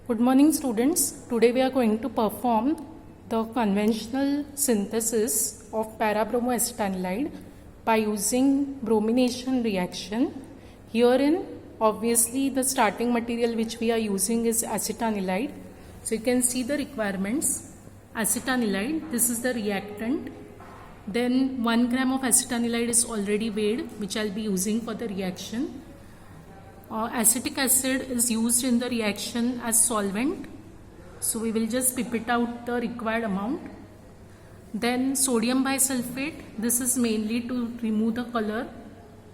Good morning, students. Today we are going to perform the conventional synthesis of para-bromoacetanilide by using bromination reaction. Herein, obviously, the starting material which we are using is acetanilide. So you can see the requirements. Acetanilide, this is the reactant. Then 1 gram of acetanilide is already weighed, which I'll be using for the reaction. Acetic acid is used in the reaction as solvent, so we will just pipette out the required amount. Then sodium bisulfate, this is mainly to remove the color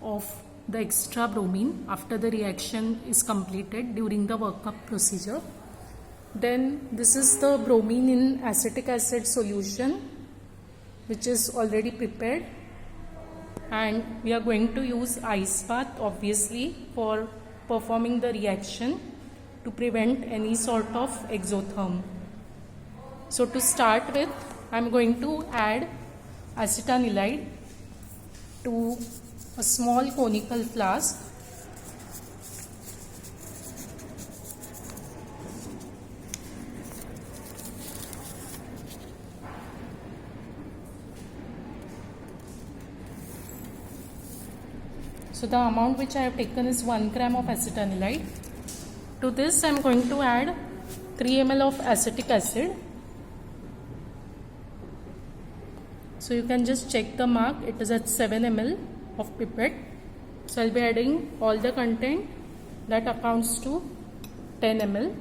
of the extra bromine after the reaction is completed during the workup procedure. Then this is the bromine in acetic acid solution, which is already prepared, and we are going to use ice bath obviously for performing the reaction to prevent any sort of exotherm. So to start with, I am going to add acetanilide to a small conical flask. So the amount which I have taken is 1 gram of acetanilide. To this I am going to add 3 ml of acetic acid. So you can just check the mark, it is at 7 ml of pipette. So I will be adding all the content that accounts to 10 ml.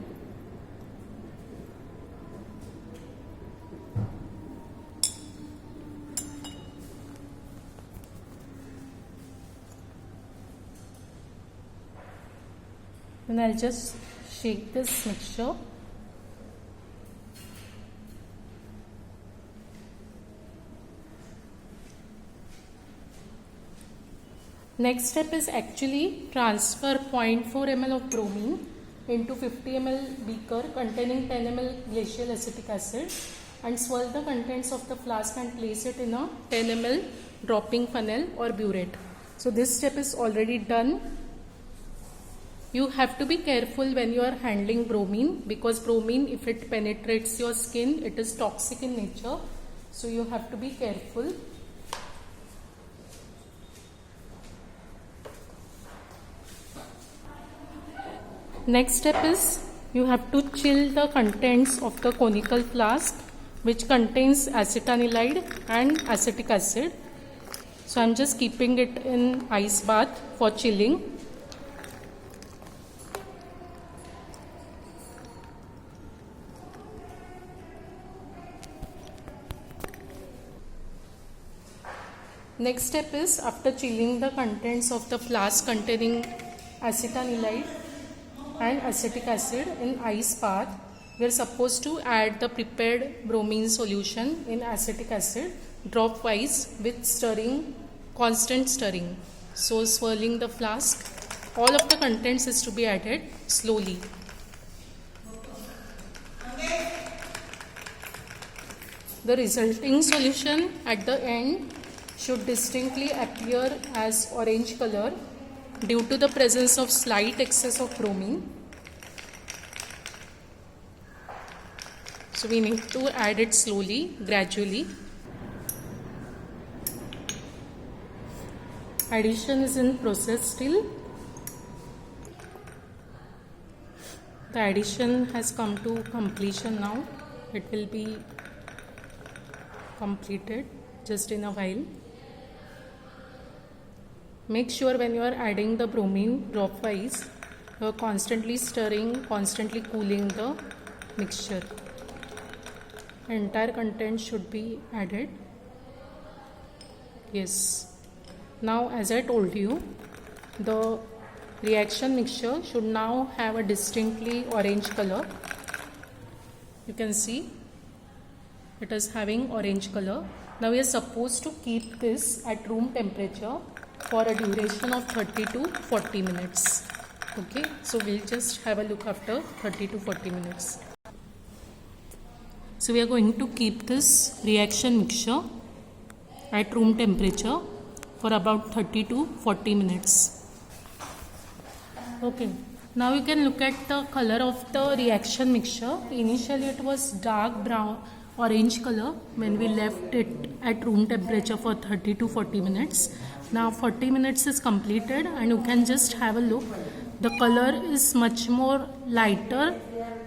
And I'll just shake this mixture. Next step is actually transfer 0.4 ml of bromine into 50 ml beaker containing 10 ml glacial acetic acid and swirl the contents of the flask and place it in a 10 ml dropping funnel or burette. So this step is already done. You have to be careful when you are handling bromine, because bromine, if it penetrates your skin, it is toxic in nature. So you have to be careful. Next step is you have to chill the contents of the conical flask, which contains acetanilide and acetic acid. So I am just keeping it in ice bath for chilling. Next step is, after chilling the contents of the flask containing acetanilide and acetic acid in ice bath, we are supposed to add the prepared bromine solution in acetic acid drop wise with stirring, constant stirring. So swirling the flask, all of the contents is to be added slowly. The resulting solution at the end should distinctly appear as orange color due to the presence of slight excess of bromine. So we need to add it slowly, gradually. Addition is in process still. The addition has come to completion now. It will be completed just in a while. Make sure when you are adding the bromine drop wise, you are constantly stirring, constantly cooling the mixture. The entire content should be added. Yes. Now, as I told you, the reaction mixture should now have a distinctly orange color. You can see it is having orange color. Now we are supposed to keep this at room temperature for a duration of 30 to 40 minutes. Okay, so we'll just have a look after 30 to 40 minutes. So we are going to keep this reaction mixture at room temperature for about 30 to 40 minutes. Okay, Now you can look at the color of the reaction mixture. Initially it was dark brown orange color when we left it at room temperature for 30 to 40 minutes. Now 40 minutes is completed and you can just have a look. The color is much more lighter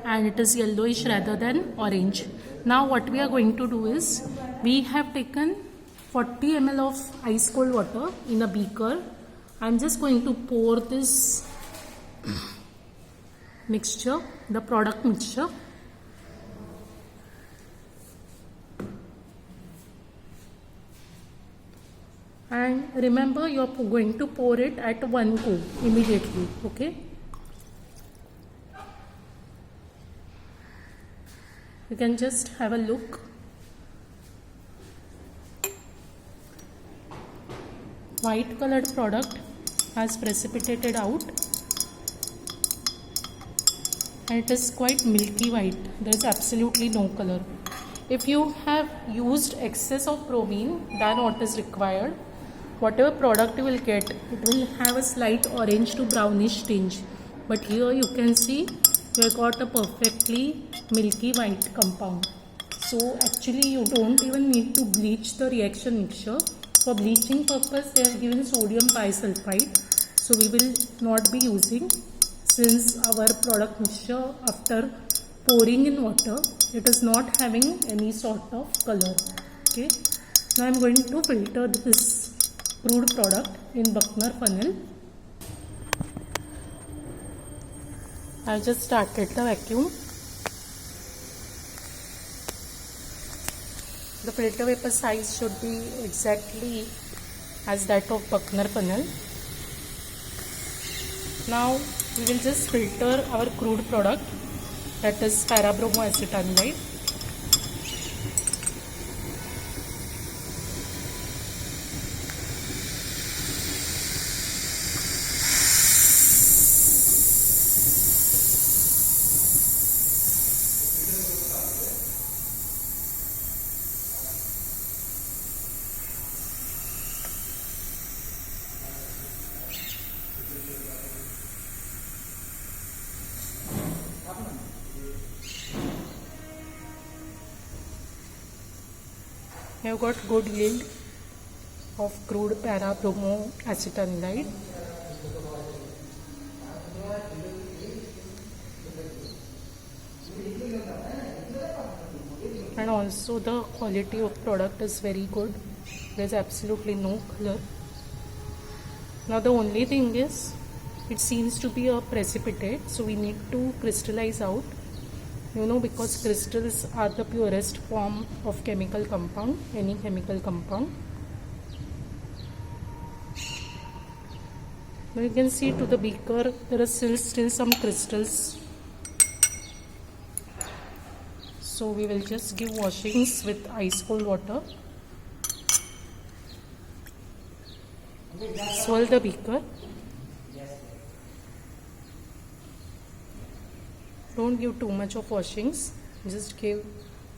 and it is yellowish rather than orange. Now what we are going to do is, we have taken 40 ml of ice cold water in a beaker. I am just going to pour this mixture, the product mixture. And remember, you are going to pour it at one go immediately, okay? You can just have a look. White colored product has precipitated out. And it is quite milky white. There is absolutely no color. If you have used excess of bromine than what is required, whatever product you will get, it will have a slight orange to brownish tinge. But here you can see you have got a perfectly milky white compound. So actually you don't even need to bleach the reaction mixture. For bleaching purpose they have given sodium bisulfite. So we will not be using, since our product mixture, after pouring in water, it is not having any sort of color. Okay. Now I am going to filter this crude product in Buchner funnel. I just started the vacuum. The filter paper size should be exactly as that of Buchner funnel. Now we will just filter our crude product, that is para-bromoacetanilide. We have got good yield of crude para-bromoacetanilide. And also the quality of product is very good. There is absolutely no color. Now the only thing is, it seems to be a precipitate, so we need to crystallize out. Because crystals are the purest form of chemical compound, any chemical compound. Now you can see to the beaker, there are still some crystals. So we will just give washings with ice cold water. Swirl the beaker. Don't give too much of washings, just give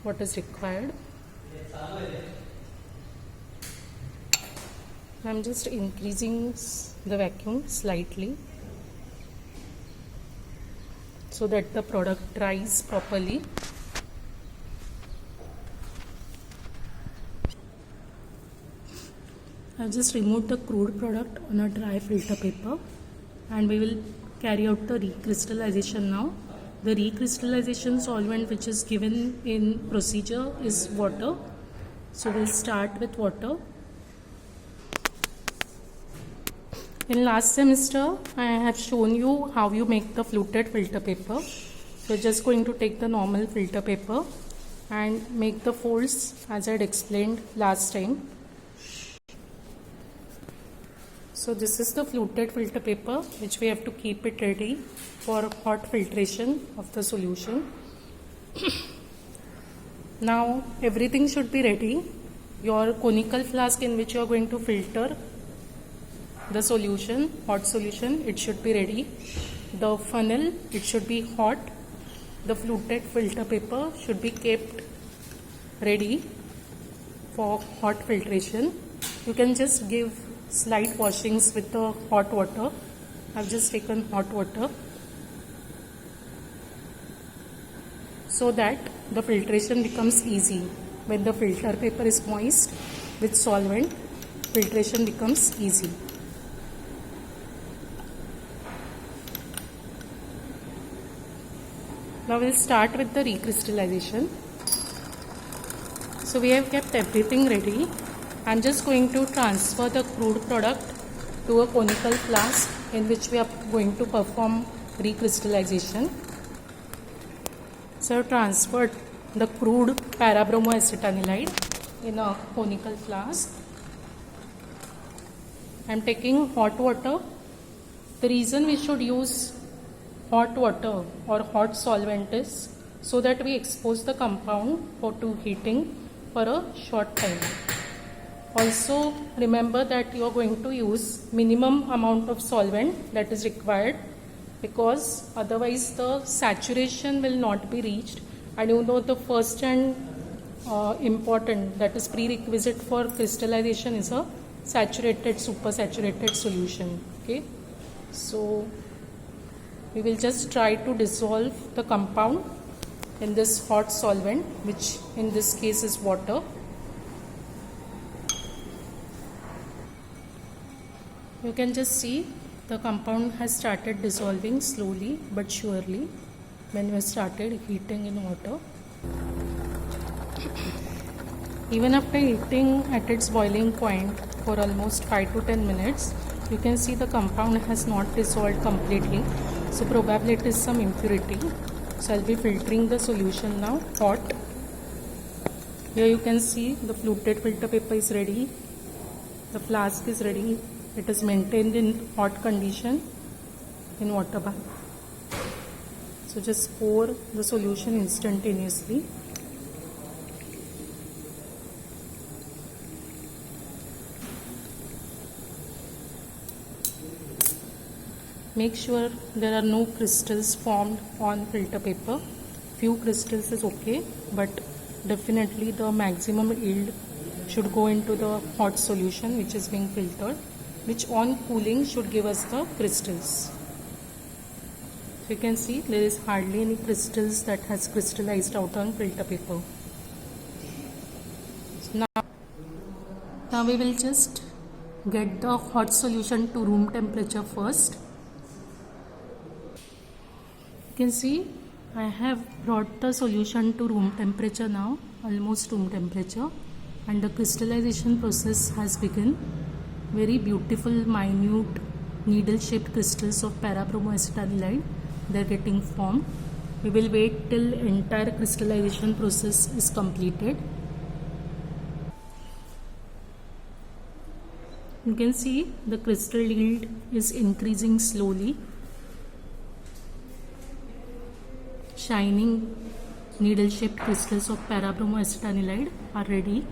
what is required. I am just increasing the vacuum slightly so that the product dries properly. I have just removed the crude product on a dry filter paper and we will carry out the recrystallization now. The recrystallization solvent which is given in procedure is water. So we'll start with water. In last semester, I have shown you how you make the fluted filter paper. So just going to take the normal filter paper and make the folds as I had explained last time. So this is the fluted filter paper which we have to keep it ready for hot filtration of the solution. Now everything should be ready. Your conical flask in which you are going to filter the solution, hot solution, it should be ready. The funnel, it should be hot. The fluted filter paper should be kept ready for hot filtration. You can just give slight washings with the hot water. I've just taken hot water so that the filtration becomes easy. When the filter paper is moist with solvent, filtration becomes easy. Now we'll start with the recrystallization. So we have kept everything ready. I'm just going to transfer the crude product to a conical flask in which we are going to perform recrystallization. So I've transferred the crude para-bromoacetanilide in a conical flask. I'm taking hot water. The reason we should use hot water or hot solvent is so that we expose the compound to heating for a short time. Also remember that you are going to use minimum amount of solvent that is required, because otherwise the saturation will not be reached, and you know the first and important, that is prerequisite for crystallization, is a saturated, supersaturated solution. Okay, so we will just try to dissolve the compound in this hot solvent, which in this case is water. You can just see the compound has started dissolving slowly but surely when we started heating in water. Even after heating at its boiling point for almost 5 to 10 minutes, you can see the compound has not dissolved completely. So probably it is some impurity. So I'll be filtering the solution now, hot. Here you can see the fluted filter paper is ready. The flask is ready. It is maintained in hot condition in water bath. So just pour the solution instantaneously. Make sure there are no crystals formed on filter paper. Few crystals is okay, but definitely the maximum yield should go into the hot solution which is being filtered, which on cooling should give us the crystals. So you can see there is hardly any crystals that has crystallized out on filter paper. So now we will just get the hot solution to room temperature first. You can see I have brought the solution to room temperature now, almost room temperature, and the crystallization process has begun. Very beautiful minute needle shaped crystals of para-bromoacetanilide, they are getting formed. We will wait till entire crystallization process is completed. You can see the crystal yield is increasing slowly. Shining needle shaped crystals of para-bromoacetanilide are ready.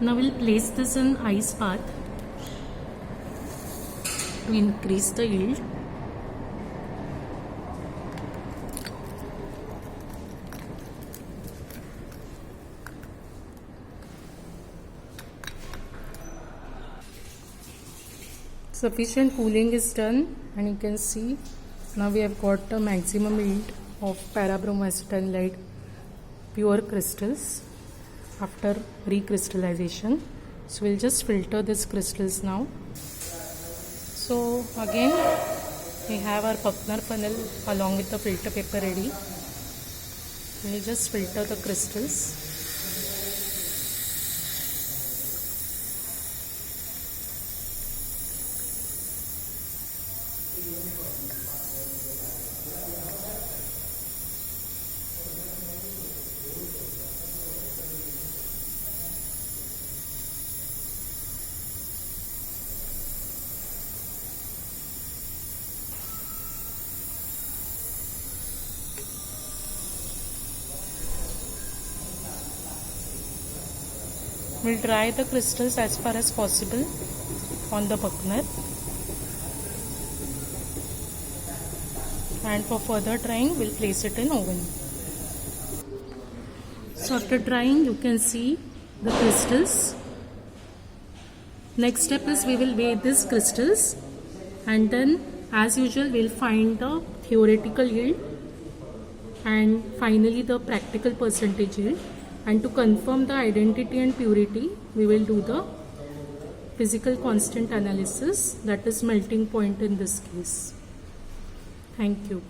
Now we'll place this in ice bath to increase the yield. Sufficient cooling is done, and you can see now we have got the maximum yield of para-bromoacetanilide pure crystals after recrystallization. So we'll just filter these crystals now. So again we have our Buchner funnel along with the filter paper ready. We'll just filter the crystals. We'll dry the crystals as far as possible on the Buchner, and for further drying we'll place it in oven. So after drying you can see the crystals. Next step is we will weigh these crystals and then As usual, we'll find the theoretical yield and finally the practical percentage yield. And to confirm the identity and purity, we will do the physical constant analysis, that is melting point in this case. Thank you.